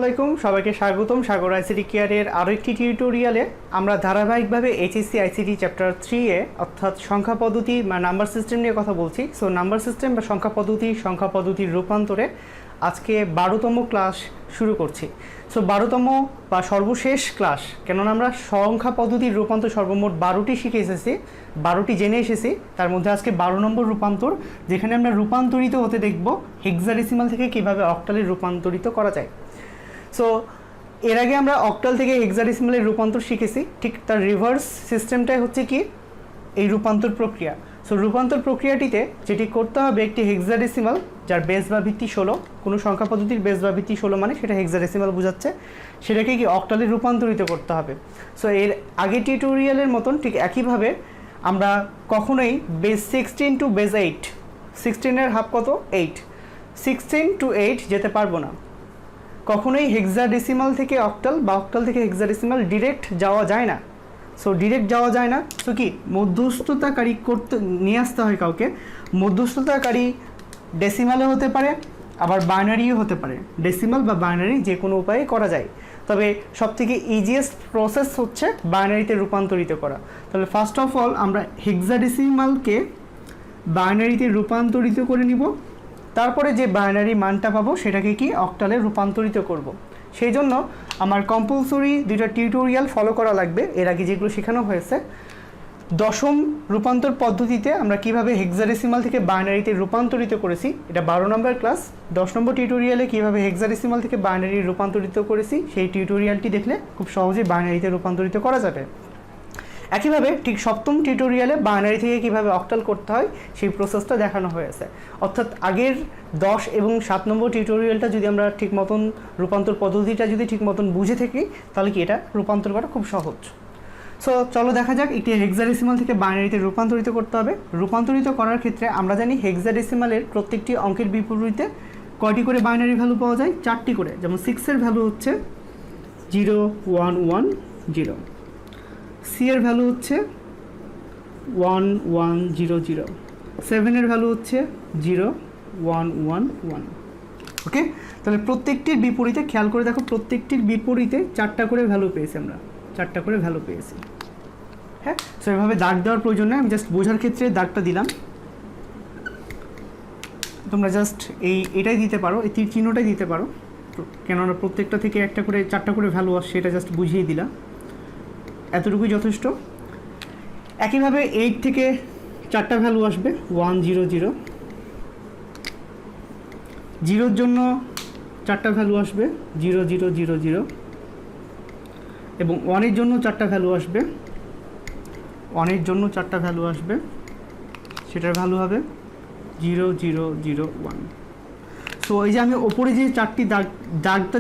আলাইকুম সবাইকে স্বাগতম সাগর আইসিটি কেয়ারের আরও একটি টিউটোরিয়ালে। আমরা ধারাবাহিকভাবে HSC ICT চ্যাপ্টার 3 এ অর্থাৎ সংখ্যা পদ্ধতি বা নাম্বার সিস্টেম নিয়ে কথা বলছি। সো নাম্বার সিস্টেম বা সংখ্যা পদ্ধতির রূপান্তরে আজকে 12তম ক্লাস শুরু করছি। সো 12তম বা সর্বশেষ ক্লাস, কেননা আমরা সংখ্যা পদ্ধতির রূপান্তর সর্বমোট 12টি শিখে এসেছি, 12টি জেনে এসেছি। তার মধ্যে আজকে 12 নম্বর রূপান্তর, যেখানে আমরা রূপান্তরিত হতে দেখব হেক্সাডেসিমাল থেকে কীভাবে অক্টালে রূপান্তরিত করা যায়। সো এর আগে আমরা অক্টাল থেকে হেক্সাডেসিমালের রূপান্তর শিখেছি, ঠিক তার রিভার্স সিস্টেমটাই হচ্ছে কি এই রূপান্তর প্রক্রিয়া। সো রূপান্তর প্রক্রিয়াটিতে যেটি করতে হবে, একটি হেক্সাডেসিমাল যার বেস বা ভিত্তি 16, কোনো সংখ্যা পদ্ধতির বেস বা ভিত্তি 16 মানে সেটা হেক্সাডেসিমাল বোঝাচ্ছে, সেটাকে কি অক্টালে রূপান্তরিত করতে হবে। সো এর আগে টিউটোরিয়ালের মতন ঠিক একইভাবে আমরা কখনোই বেস 16 টু বেস 8, 16-এর হাফ কত 8, 16 টু 8 যেতে পারবো না। কখনোই হেক্সাডেসিমাল থেকে অক্টাল বা অক্টাল থেকে হেক্সাডেসিমাল ডিরেক্ট যাওয়া যায় না। সো ডিরেক্ট যাওয়া যায় না, সো কি মধ্যস্থতাকারী করতে নিয়ে আসতে হয় কাউকে। মধ্যস্থতাকারী ডেসিমালে হতে পারে, আবার বাইনারিও হতে পারে। ডেসিমাল বা বাইনারি যে কোনো উপায়ে করা যায়, তবে সবথেকে ইজিয়েস্ট প্রসেস হচ্ছে বাইনারিতে রূপান্তরিত করা। তাহলে ফার্স্ট অফ অল আমরা হেক্সাডেসিমালকে বাইনারিতে রূপান্তরিত করে নিব, তারপরে যে বাইনারি মানটা পাবো সেটাকে কি অক্টালে রূপান্তরিত করব। সেই জন্য আমার কম্পালসরি দুইটা টিউটোরিয়াল ফলো করা লাগবে এর আগে যেগুলো শেখানো হয়েছে। 10ম রূপান্তর পদ্ধতিতে আমরা কিভাবে হেক্সাডেসিমাল থেকে বাইনারিতে রূপান্তরিত করেছি, এটা 12 নম্বর ক্লাস। 10 নম্বর টিউটোরিয়ালে কিভাবে হেক্সাডেসিমাল থেকে বাইনারি রূপান্তরিত করেছি, সেই টিউটোরিয়ালটি দেখলে খুব সহজে বাইনারিতে রূপান্তরিত করা যাবে। একইভাবে ঠিক 7ম টিউটোরিয়ালে বাইনারি থেকে কিভাবে অক্টাল করতে হয় সেই প্রসেসটা দেখানো হয়েছে। অর্থাৎ আগের 10 এবং 7 নম্বর টিউটোরিয়ালটা যদি আমরা ঠিক মতন রূপান্তর পদ্ধতিটা যদি ঠিক মতন বুঝে থাকি, তাহলে কি এটা রূপান্তর করা খুব সহজ। সো চলো দেখা যাক, একটি হেক্সাডেসিমাল থেকে বাইনারিতে রূপান্তরিত করতে হবে। রূপান্তরিত করার ক্ষেত্রে আমরা জানি হেক্সাডেসিমালের প্রত্যেকটি অঙ্কের বিপরীতে কয়টি করে বাইনারি ভ্যালু পাওয়া যায়, 4টি করে। যেমন 6-এর ভ্যালু হচ্ছে 0 1 1 0, সি এর ভ্যালু হচ্ছে 1 1 0 0, 7-এর ভ্যালু হচ্ছে 0 1 1 1। ওকে, তাহলে প্রত্যেকটির বিপরীতে খেয়াল করে দেখো, প্রত্যেকটির বিপরীতে 4টা করে ভ্যালু পেয়েছি আমরা, 4টা করে ভ্যালু পেয়েছি। হ্যাঁ, সো এভাবে দাগ দেওয়ার প্রয়োজন নেই, আমি জাস্ট বোঝার ক্ষেত্রে দাগটা দিলাম। তোমরা জাস্ট এটাই দিতে পারো, এই তীর চিহ্নটাই দিতে পারো, কেননা প্রত্যেকটা থেকে একটা করে 4টা করে ভ্যালু আসছে, এটা জাস্ট বুঝিয়ে দিলাম, এতটুকুই যথেষ্ট। একইভাবে 8 থেকে 4টা ভ্যালু আসবে, 1 0 0, 0-র জন্য 4টা ভ্যালু আসবে 0 0 0 0, এবং 1-এর জন্য 4টা ভ্যালু আসবে, 1-এর জন্য 4টা ভ্যালু আসবে, সেটার ভ্যালু হবে 0 0 0 1। সো এই যে আমি ওপরে যে 4টি দাগটা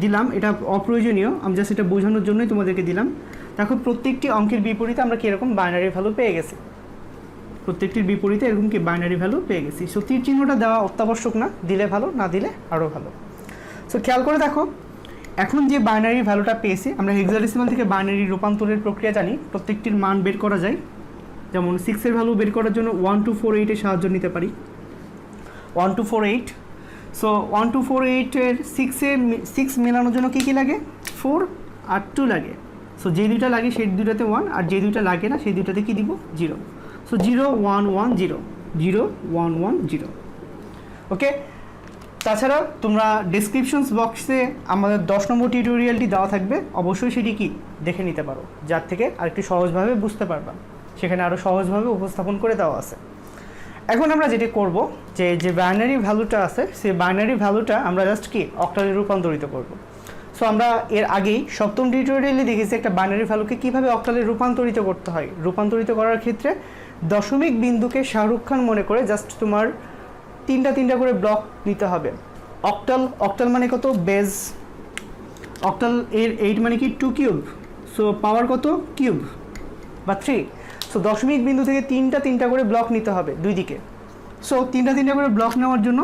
দিলাম, এটা অপ্রয়োজনীয়, আমি জাস্ট এটা বোঝানোর জন্যই তোমাদেরকে দিলাম। দেখো প্রত্যেকটি অঙ্কের বিপরীতে আমরা কীরকম বাইনারি ভ্যালু পেয়ে গেছি, প্রত্যেকটির বিপরীতে এরকম কি বাইনারি ভ্যালু পেয়ে গেছি। সো তীর চিহ্নটা দেওয়া অত্যাবশ্যক না, দিলে ভালো, না দিলে আরও ভালো। সো খেয়াল করে দেখো, এখন যে বাইনারি ভ্যালুটা পেয়েছি, আমরা হেক্সাডেসিমাল থেকে বাইনারি রূপান্তরের প্রক্রিয়া জানি, প্রত্যেকটির মান বের করা যায়। যেমন 6-এর ভ্যালু বের করার জন্য 1 2 4 8-এর সাহায্য নিতে পারি, 1 2 4 8। সো 1 2 4 8-এর 6 মেলানোর জন্য কী কী লাগে, 4 আর 2 লাগে। সো যে দুইটা লাগে সেই দুইটাতে 1, আর যে দুইটা লাগে না সেই দুইটাতে কী দিব, 0। সো 0 1 1 0, 0 1 1 0। ওকে, তাছাড়া তোমরা ডেসক্রিপশনস বক্সে আমাদের 10 নম্বর টিউটোরিয়ালটি দেওয়া থাকবে, অবশ্যই সেটি কি দেখে নিতে পারো, যার থেকে আরেকটু সহজভাবে বুঝতে পারবা, সেখানে আরও সহজভাবে উপস্থাপন করে দেওয়া আছে। এখন আমরা যেটি করব, যে বাইনারি ভ্যালুটা আছে সেই বাইনারি ভ্যালুটা আমরা জাস্ট কি অক্টালে রূপান্তরিত করব। সো আমরা এর আগেই 7ম টিউটোরিয়ালে দেখেছি একটা বাইনারি ভ্যালুকে কীভাবে অক্টালে রূপান্তরিত করতে হয়। রূপান্তরিত করার ক্ষেত্রে দশমিক বিন্দুকে শাহরুখ খান মনে করে জাস্ট তোমার 3টা করে ব্লক নিতে হবে। অক্টাল মানে কত, বেজ। অক্টাল এর 8 মানে কি 2 কিউব, সো পাওয়ার কত কিউব বা 3। সো দশমিক বিন্দু থেকে 3টা করে ব্লক নিতে হবে দুই দিকে। সো 3টা করে ব্লক নেওয়ার জন্য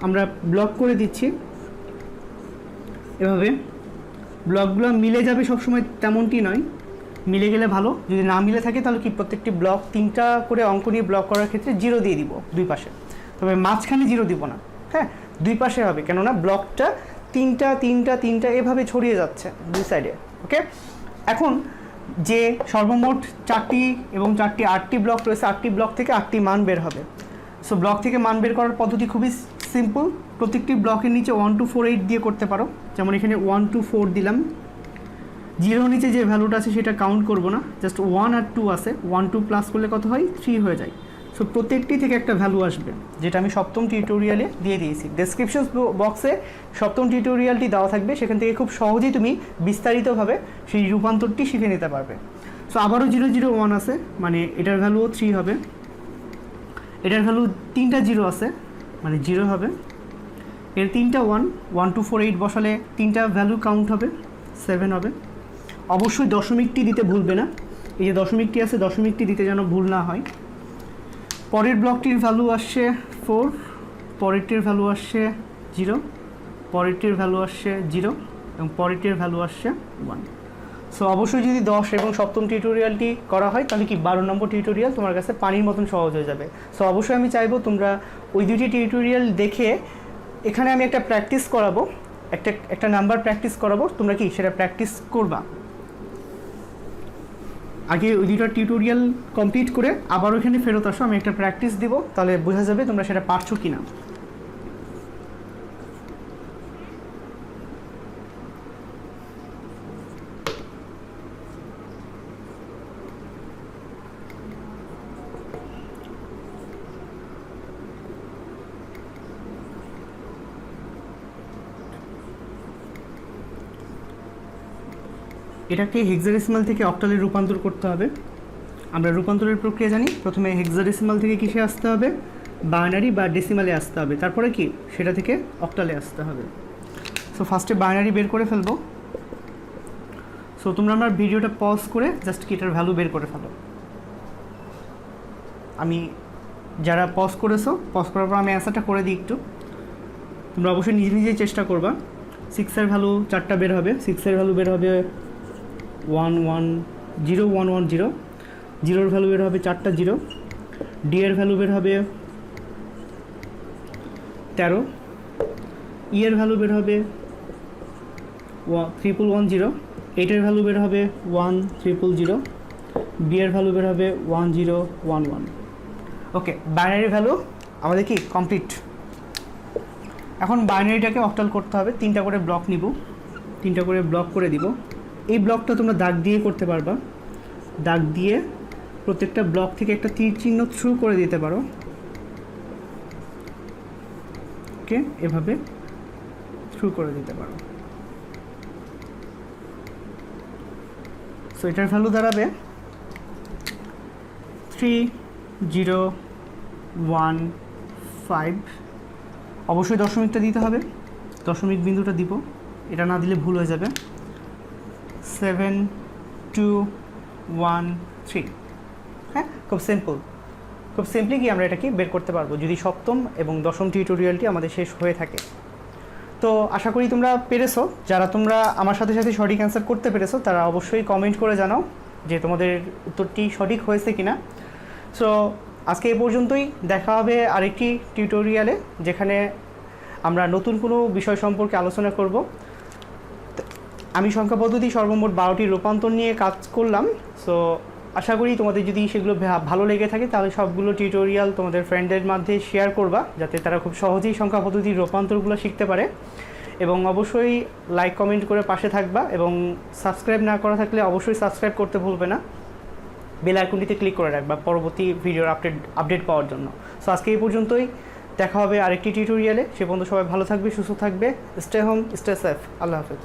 আমরা ব্লক করে দিচ্ছি এভাবে। ব্লকগুলো মিলে যাবে সবসময় তেমনটি নয়, মিলে গেলে ভালো, যদি না মিলে থাকে তাহলে কি প্রত্যেকটি ব্লক 3টা করে অঙ্ক নিয়ে ব্লক করার ক্ষেত্রে 0 দিয়ে দিব দুই পাশে, তবে মাঝখানে 0 দিব না। হ্যাঁ, দুই পাশে হবে, কেননা ব্লকটা তিনটা তিনটা তিনটা এভাবে ছড়িয়ে যাচ্ছে দুই সাইডে। ওকে, এখন যে সর্বমোট 4টি এবং 4টি 8টি ব্লক রয়েছে, 8টি ব্লক থেকে 8টি মান বের হবে। সো ব্লক থেকে মান বের করার পদ্ধতি খুবই সিম্পল। প্রত্যেকটি ব্লকের নিচে 1 2 4 8 দিয়ে করতে পারো। যেমন এখানে 1 2 4 দিলাম, 0 নিচে যে ভ্যালুটা আছে সেটা কাউন্ট করব না, জাস্ট 1 আর 2 আছে, 1 2 প্লাস করলে কত হয়, 3 হয়ে যায়। সো প্রত্যেকটি থেকে একটা ভ্যালু আসবে, যেটা আমি সপ্তম টিউটোরিয়ালে দিয়ে দিয়েছি। ডেসক্রিপশন বক্সে সপ্তম টিউটোরিয়ালটি দেওয়া থাকবে, সেখান থেকে খুব সহজেই তুমি বিস্তারিতভাবে সেই রূপান্তরটি শিখে নিতে পারবে। সো আবারও 0 0 1 আছে, মানে এটার ভ্যালুও 3 হবে। এটার ভ্যালু 3টা 0 আছে, মানে 0 হবে। এর 3টা 1, 1 2 4 8 বসালে 3টা ভ্যালু কাউন্ট হবে, 7 হবে। অবশ্যই দশমিকটি দিতে ভুলবে না, এই যে দশমিকটি আছে দশমিকটি দিতে যেন ভুল না হয়। পরের ব্লকটির ভ্যালু আসছে 4, পরেরটির ভ্যালু আসছে 0, পরেরটির ভ্যালু আসছে 0 এবং পরেরটির ভ্যালু আসছে 1। সো অবশ্যই যদি 10 এবং সপ্তম টিউটোরিয়ালটি করা হয় তাহলে কি 12 নম্বর টিউটোরিয়াল তোমার কাছে পানির মতন সহজ হয়ে যাবে। সো অবশ্যই আমি চাইবো তোমরা ওই দুটি টিউটোরিয়াল দেখে, এখানে আমি একটা প্র্যাকটিস করাবো, একটা নাম্বার প্র্যাকটিস করাবো, তোমরা কি সেটা প্র্যাকটিস করবা। আগে ওই দুটো টিউটোরিয়াল কমপ্লিট করে আবার ওখানে ফেরত আসো, আমি একটা প্র্যাকটিস দিব, তাহলে বোঝা যাবে তোমরা সেটা পারছো কিনা। এটাকে হেক্সাডেসিমাল থেকে অক্টালে রূপান্তর করতে হবে। আমরা রূপান্তরের প্রক্রিয়া জানি, প্রথমে হেক্সাডেসিমাল থেকে কিসে আসতে হবে, বাইনারি বা ডেসিমালে আসতে হবে, তারপরে কি সেটা থেকে অক্টালে আসতে হবে। সো ফার্স্টে বাইনারি বের করে ফেলবো। সো তোমরা আমার ভিডিওটা পজ করে জাস্ট কি এটার ভ্যালু বের করে ফেলো। আমি যারা পজ করেছো, পজ করার পর আমি অ্যান্সারটা করে দিই একটু, তোমরা অবশ্যই নিজে নিজেই চেষ্টা করবা। 6 এর ভ্যালু 4টা বের হবে, 6 এর ভ্যালু বের হবে 1 1 0 1 1 0, 0 ভ্যালু বের হবে 4টা 0, ডি এর ভ্যালু বের হবে 13, ই এর ভ্যালু বের হবে 1110, 8 এর ভ্যালু বের হবে 1000, বি এর ভ্যালু বের হবে 1011। ওকে, বাইনারি ভ্যালু আমাদের কি কমপ্লিট। এখন বাইনারিটাকে অক্টাল করতে হবে, 3টা করে ব্লক নিব, 3টা করে ব্লক করে দিব। এই ব্লকটা তোমরা দাগ দিয়ে করতে পারবা, দাগ দিয়ে প্রত্যেকটা ব্লক থেকে একটা তীর চিহ্ন থ্রু করে দিতে পারো। ওকে, এভাবে থ্রু করে দিতে পারো। সো এটার ভ্যালু দাঁড়াবে 3015। অবশ্যই দশমিকটা দিতে হবে, দশমিক বিন্দুটা দিব, এটা না দিলে ভুল হয়ে যাবে। 7213। হ্যাঁ, খুব সিম্পলি কি আমরা এটাকে বের করতে পারবো যদি সপ্তম এবং দশম টিউটোরিয়ালটি আমাদের শেষ হয়ে থাকে। তো আশা করি তোমরা পেরেছো। যারা তোমরা আমার সাথে সাথে সঠিক অ্যান্সার করতে পেরেছো তারা অবশ্যই কমেন্ট করে জানাও যে তোমাদের উত্তরটি সঠিক হয়েছে কিনা। সো আজকে এই পর্যন্তই, দেখা হবে আরেকটি টিউটোরিয়ালে যেখানে আমরা নতুন কোনো বিষয় সম্পর্কে আলোচনা করব। আমি সংখ্যা পদ্ধতি সর্বমোট 12টি রূপান্তর নিয়ে কাজ করলাম। সো আশা করি তোমাদের যদি সেগুলো ভালো লেগে থাকে তাহলে সবগুলো টিউটোরিয়াল তোমাদের ফ্রেন্ডদের মধ্যে শেয়ার করবা, যাতে তারা খুব সহজেই সংখ্যা পদ্ধতির রূপান্তরগুলো শিখতে পারে। এবং অবশ্যই লাইক কমেন্ট করে পাশে থাকবা, এবং সাবস্ক্রাইব না করা থাকলে অবশ্যই সাবস্ক্রাইব করতে ভুলবে না, বেল আইকনটিতে ক্লিক করে রাখবা পরবর্তী ভিডিওর আপডেট পাওয়ার জন্য। সো আজকে এই পর্যন্তই, দেখা হবে আরেকটি টিউটোরিয়ালে। সে পর্যন্ত সবাই ভালো থাকবে, সুস্থ থাকবে, স্টে হোম, স্টে সেফ। আল্লাহ হাফেজ।